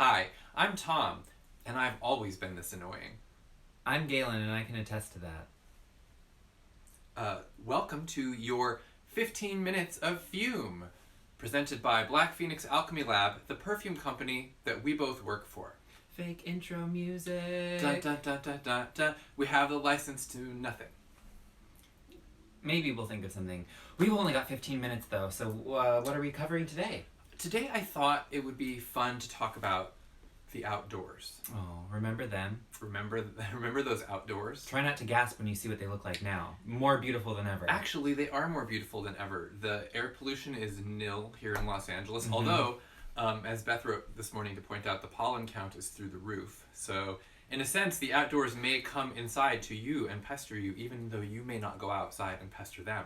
Hi, I'm Tom, and I've always been this annoying. I'm Galen, and I can attest to that. Welcome to your 15 minutes of FUME, presented by Black Phoenix Alchemy Lab, the perfume company that we both work for. Fake intro music. Dun dun dun dun dun dun. We have the license to nothing. Maybe we'll think of something. We've only got 15 minutes, though, so what are we covering today? Today I thought it would be fun to talk about the outdoors. Oh, remember them? Remember those outdoors? Try not to gasp when you see what they look like now. More beautiful than ever. Actually, they are more beautiful than ever. The air pollution is nil here in Los Angeles, although, as Beth wrote this morning to point out, the pollen count is through the roof. So, in a sense, the outdoors may come inside to you and pester you, even though you may not go outside and pester them.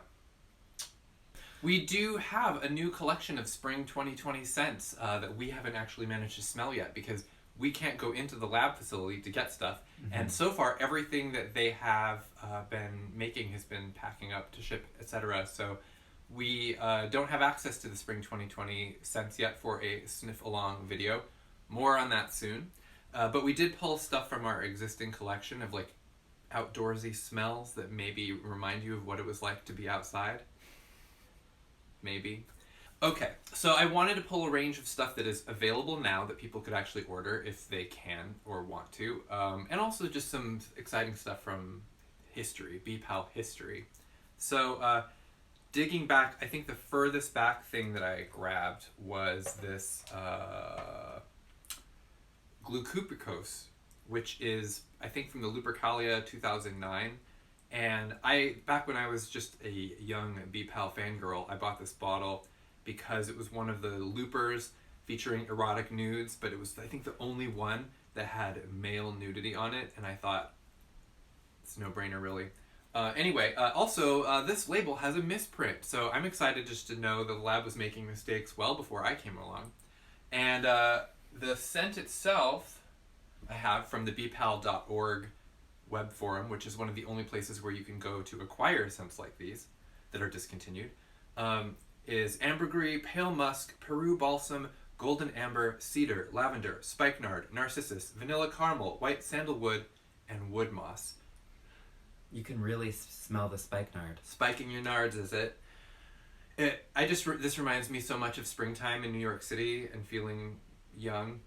We do have a new collection of Spring 2020 scents that we haven't actually managed to smell yet because we can't go into the lab facility to get stuff. And so far, everything that they have been making has been packing up to ship, etc. So we don't have access to the Spring 2020 scents yet for a sniff-along video. More on that soon. But we did pull stuff from our existing collection of like outdoorsy smells that maybe remind you of what it was like to be outside. Maybe. Okay, so I wanted to pull a range of stuff that is available now that people could actually order if they can or want to, and also just some exciting stuff from history, BPAL history. So digging back, I think the furthest back thing that I grabbed was this GLUKUPRIKOS, which is, I think, from the Lupercalia 2009. And back when I was just a young BPAL fangirl, I bought this bottle because it was one of the loopers featuring erotic nudes, but it was, I think, the only one that had male nudity on it, and I thought, it's a no-brainer, really. Also, this label has a misprint, so I'm excited just to know the lab was making mistakes well before I came along. And the scent itself, I have from the bpal.org web forum, which is one of the only places where you can go to acquire scents like these that are discontinued, is ambergris, pale musk, Peru balsam, golden amber, cedar, lavender, spikenard, narcissus, vanilla caramel, white sandalwood, and wood moss. You can really smell the spikenard. Spiking your nards, is it? This reminds me so much of springtime in New York City and feeling young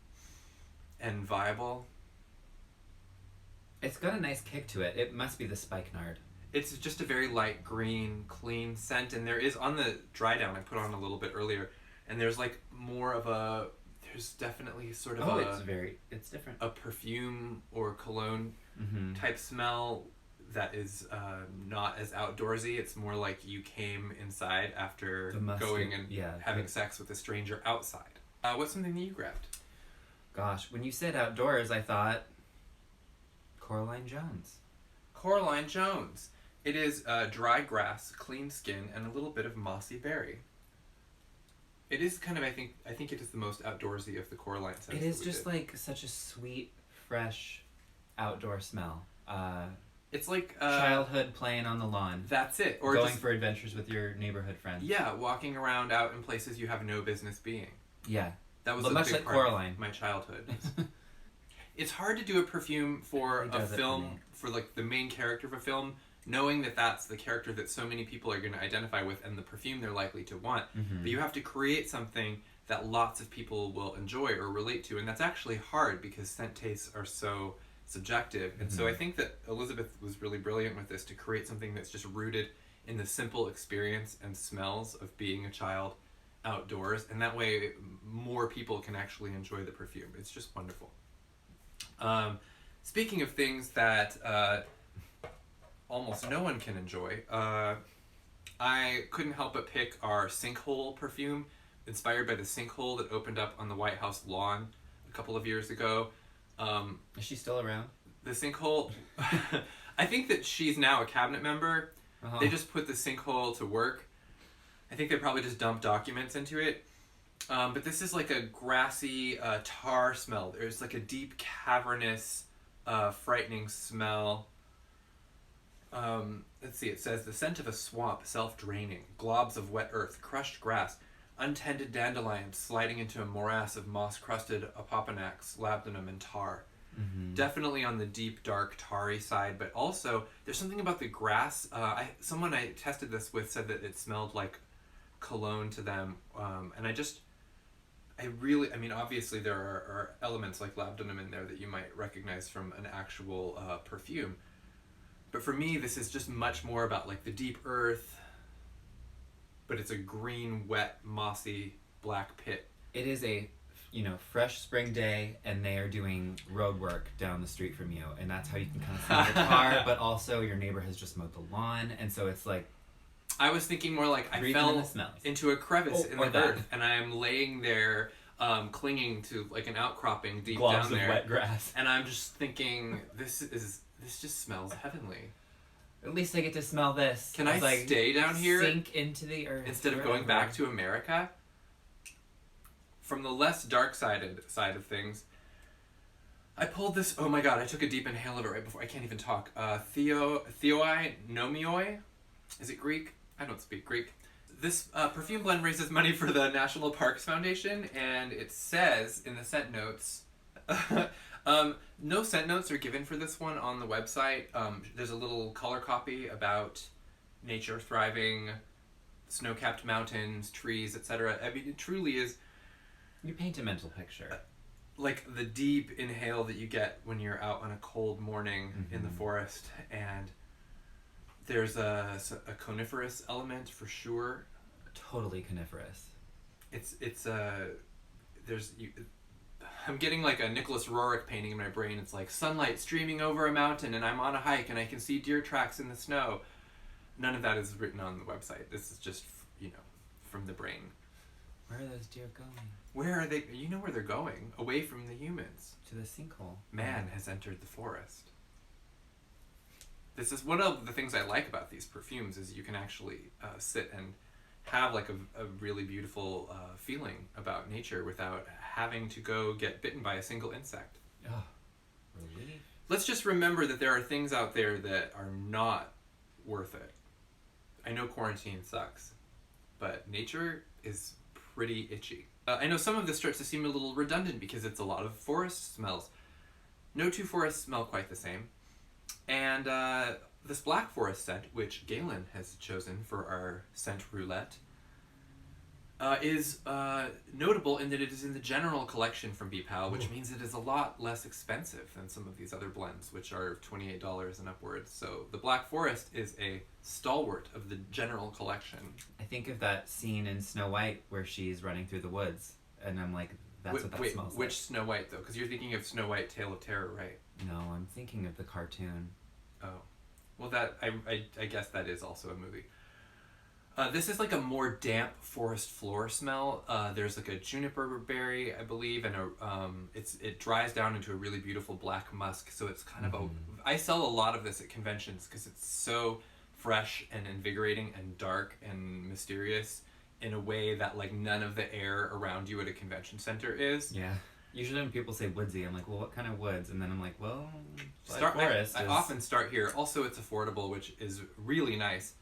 and viable. It's got a nice kick to it. It must be the spikenard. It's just a very light green, clean scent, and there is, on the dry down, I put on a little bit earlier, and there's like more of there's definitely sort of it's different. A perfume or cologne type smell that is not as outdoorsy. It's more like you came inside after going and having sex with a stranger outside. What's something that you grabbed? Gosh, when you said outdoors, I thought Coraline Jones. Coraline Jones. It is dry grass, clean skin, and a little bit of mossy berry. It is kind of, I think it is the most outdoorsy of the Coraline scents. It is just like such a sweet, fresh, outdoor smell. It's like childhood playing on the lawn. That's it. Or going for adventures with your neighborhood friends. Yeah, walking around out in places you have no business being. Yeah. That was much like Coraline. My childhood. It's hard to do a perfume for a film, for like the main character of a film, knowing that that's the character that so many people are going to identify with and the perfume they're likely to want. But you have to create something that lots of people will enjoy or relate to, and that's actually hard because scent tastes are so subjective. And so I think that Elizabeth was really brilliant with this to create something that's just rooted in the simple experience and smells of being a child outdoors, and that way more people can actually enjoy the perfume. It's just wonderful. Speaking of things that almost no one can enjoy, I couldn't help but pick our SINKHOLE perfume, inspired by the sinkhole that opened up on the White House lawn a couple of years ago. Is she still around? The sinkhole, I think that she's now a cabinet member. They just put the sinkhole to work. I think they probably just dumped documents into it. But this is like a grassy tar smell. There's like a deep, cavernous, frightening smell. Let's see, it says, the scent of a swamp, self-draining, globs of wet earth, crushed grass, untended dandelions sliding into a morass of moss-crusted opoponax, labdanum, and tar. Mm-hmm. Definitely on the deep, dark, tarry side, but also there's something about the grass. Someone I tested this with said that it smelled like cologne to them, and I mean, obviously there are elements like labdanum in there that you might recognize from an actual perfume, but for me this is just much more about like the deep earth, but it's a green, wet, mossy, black pit. It is a, fresh spring day, and they are doing road work down the street from you, and that's how you can kind of smell your car, but also your neighbor has just mowed the lawn, and so it's like... I was thinking more like I fell into a crevice in the earth, and I am laying there, clinging to like an outcropping deep down there. Globs of wet grass. And I'm just thinking, this just smells heavenly. At least I get to smell this. Can I stay down here? Sink into the earth. Instead of going back to America? From the less dark-sided side of things, I pulled this, oh my god, I took a deep inhale of it right before, I can't even talk. THEOI, NOMIOI? Is it Greek? I don't speak Greek. This perfume blend raises money for the National Parks Foundation, and it says in the scent notes, no scent notes are given for this one on the website. There's a little color copy about nature thriving, snow-capped mountains, trees, etc. I mean, it truly is... You paint a mental picture. Like the deep inhale that you get when you're out on a cold morning in the forest, and there's a coniferous element for sure. Totally coniferous. I'm getting like a Nicholas Roerich painting in my brain. It's like sunlight streaming over a mountain, and I'm on a hike, and I can see deer tracks in the snow. None of that is written on the website. This is just, from the brain. Where are those deer going? Where are they? You know where they're going. Away from the humans. To the sinkhole. Man has entered the forest. This is one of the things I like about these perfumes, is you can actually sit and have like a really beautiful feeling about nature without having to go get bitten by a single insect. Oh, relief. Let's just remember that there are things out there that are not worth it. I know quarantine sucks, but nature is pretty itchy. I know some of this starts to seem a little redundant because it's a lot of forest smells. No two forests smell quite the same. And this Black Forest scent, which Galen has chosen for our scent roulette, is notable in that it is in the general collection from BPAL, which means it is a lot less expensive than some of these other blends, which are $28 and upwards. So the Black Forest is a stalwart of the general collection. I think of that scene in Snow White where she's running through the woods, and I'm like, that's what that smells like. Which Snow White, though? Because you're thinking of Snow White, Tale of Terror, right? No, I'm thinking of the cartoon. Oh. Well, that I guess that is also a movie. This is like a more damp forest floor smell. There's like a juniper berry, I believe, and it dries down into a really beautiful black musk. So it's kind of I sell a lot of this at conventions because it's so fresh and invigorating and dark and mysterious in a way that like none of the air around you at a convention center is. Yeah. Usually when people say woodsy, I'm like, well, what kind of woods? And then I'm like, well, forest. I often start here. Also, it's affordable, which is really nice.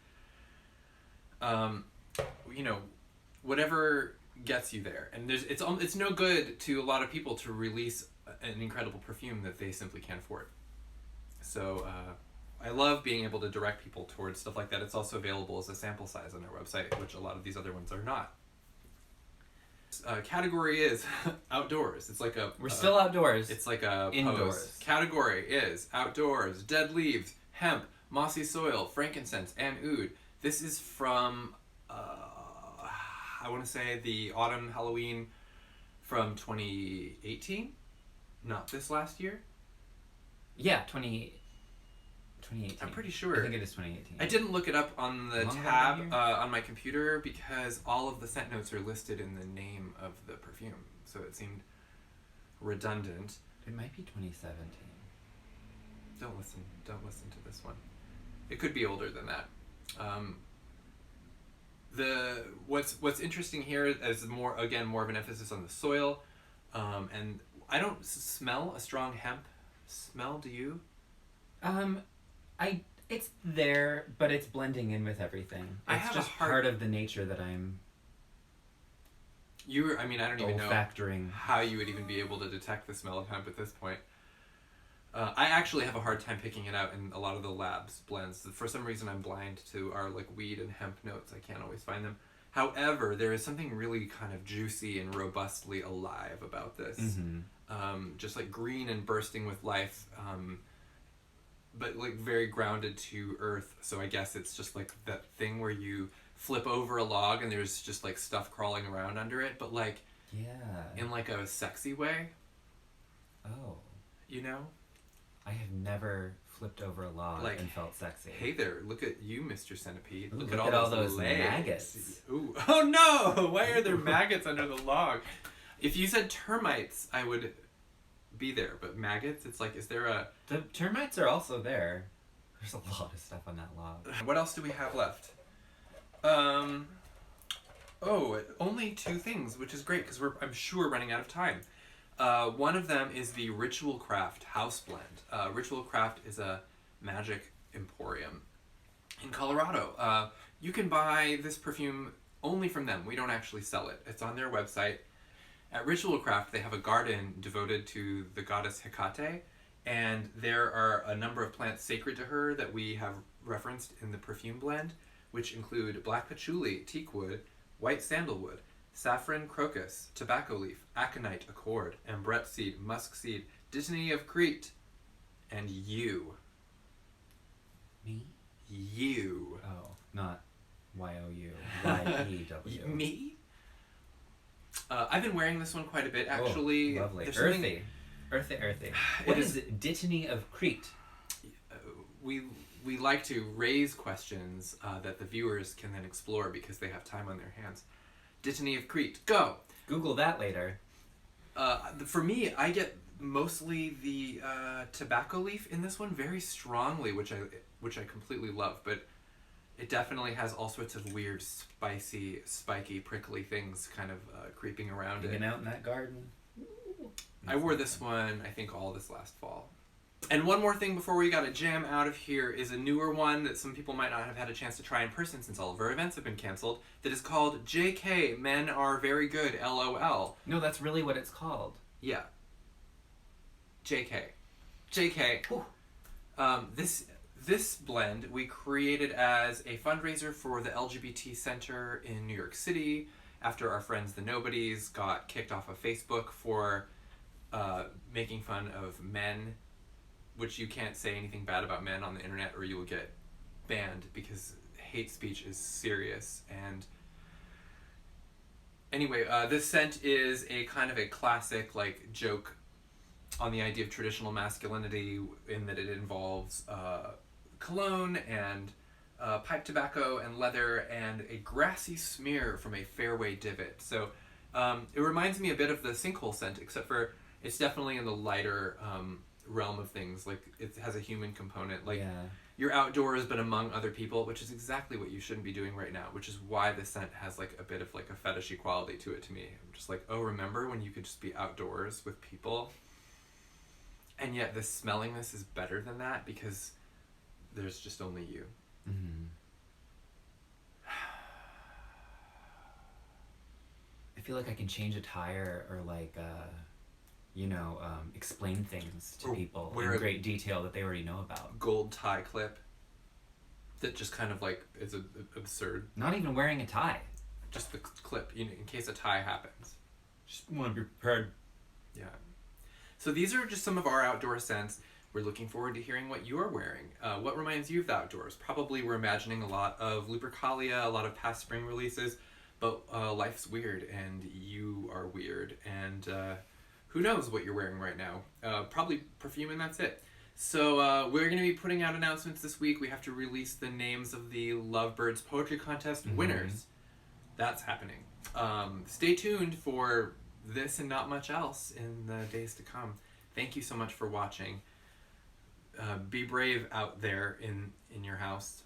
Whatever gets you there, and it's no good to a lot of people to release an incredible perfume that they simply can't afford. So I love being able to direct people towards stuff like that. It's also available as a sample size on our website, which a lot of these other ones are not. Category is outdoors. It's like we're still outdoors. It's like a indoors. Pose. Category is outdoors, dead leaves, hemp, mossy soil, frankincense, and oud. This is from, I want to say the autumn Halloween from 2018? Not this last year? Yeah, 2018. I'm pretty sure. I think it is 2018. I didn't look it up on the tab on my computer because all of the scent notes are listed in the name of the perfume. So it seemed redundant. It might be 2017. Don't listen to this one. It could be older than that. What's interesting here is more of an emphasis on the soil, and I don't smell a strong hemp smell. Do you? It's there, but it's blending in with everything. It's just part of the nature that I'm I mean, I don't even know olfactoring. how you would even be able to detect the smell of hemp at this point. I actually have a hard time picking it out in a lot of the labs blends. For some reason, I'm blind to our like weed and hemp notes. I can't always find them. However, there is something really kind of juicy and robustly alive about this. Just like green and bursting with life, but like very grounded to earth. So I guess it's just like that thing where you flip over a log and there's just like stuff crawling around under it, but like in like a sexy way. Oh. You know? I have never flipped over a log like, and felt sexy. Hey there, look at you, Mr. Centipede. Ooh, look at all those legs. maggots. Ooh. Oh no! Why are there maggots under the log? If you said termites, I would be there, but maggots, it's like, is there a... The termites are also there. There's a lot of stuff on that log. What else do we have left? Only 2 things, which is great, because I'm sure running out of time. One of them is the RITUALCRAVT house blend. RITUALCRAVT is a magic emporium in Colorado. You can buy this perfume only from them. We don't actually sell it. It's on their website. At RITUALCRAVT, they have a garden devoted to the goddess Hecate, and there are a number of plants sacred to her that we have referenced in the perfume blend, which include black patchouli, teakwood, white sandalwood, saffron crocus, tobacco leaf, aconite accord, ambrette seed, musk seed, dittany of Crete, and yew. Me? Yew. Oh, not Y-O-U. Y-E-W. Me? I've been wearing this one quite a bit, actually. Oh, lovely. There's Earthy. Earthy. What is it? Dittany of Crete? We like to raise questions that the viewers can then explore because they have time on their hands. Dittany of Crete. Go! Google that later. For me, I get mostly the tobacco leaf in this one very strongly, which I completely love, but it definitely has all sorts of weird, spicy, spiky, prickly things kind of creeping around it. Hanging out in that garden. I wore this one, I think, all this last fall. And one more thing before we gotta jam out of here is a newer one that some people might not have had a chance to try in person since all of our events have been canceled, that is called JK, Men Are Very Good, LOL. No, that's really what it's called. Yeah. JK. This blend we created as a fundraiser for the LGBT Center in New York City after our friends the Nobodies got kicked off of Facebook for making fun of men, which you can't say anything bad about men on the internet or you will get banned because hate speech is serious. And anyway, this scent is a kind of a classic like joke on the idea of traditional masculinity in that it involves cologne and pipe tobacco and leather and a grassy smear from a fairway divot. So it reminds me a bit of the Sinkhole scent, except for it's definitely in the lighter realm of things. Like it has a human component. Like you're outdoors but among other people, which is exactly what you shouldn't be doing right now, which is why the scent has like a bit of like a fetishy quality to it to me. I'm just like, oh, remember when you could just be outdoors with people? And yet the smelling this is better than that because there's just only you. Mm-hmm. I feel like I can change a tire or like, explain things to people in great detail that they already know about. Gold tie clip that just kind of like is absurd. Not even wearing a tie. Just the clip, in case a tie happens. Just want to be prepared. Yeah. So these are just some of our outdoor scents. We're looking forward to hearing what you are wearing. What reminds you of the outdoors? Probably we're imagining a lot of Lupercalia, a lot of past spring releases, but life's weird and you are weird and who knows what you're wearing right now. Probably perfume and that's it. So we're going to be putting out announcements this week. We have to release the names of the Lovebirds Poetry Contest winners. That's happening. Stay tuned for this and not much else in the days to come. Thank you so much for watching. Be brave out there in your house.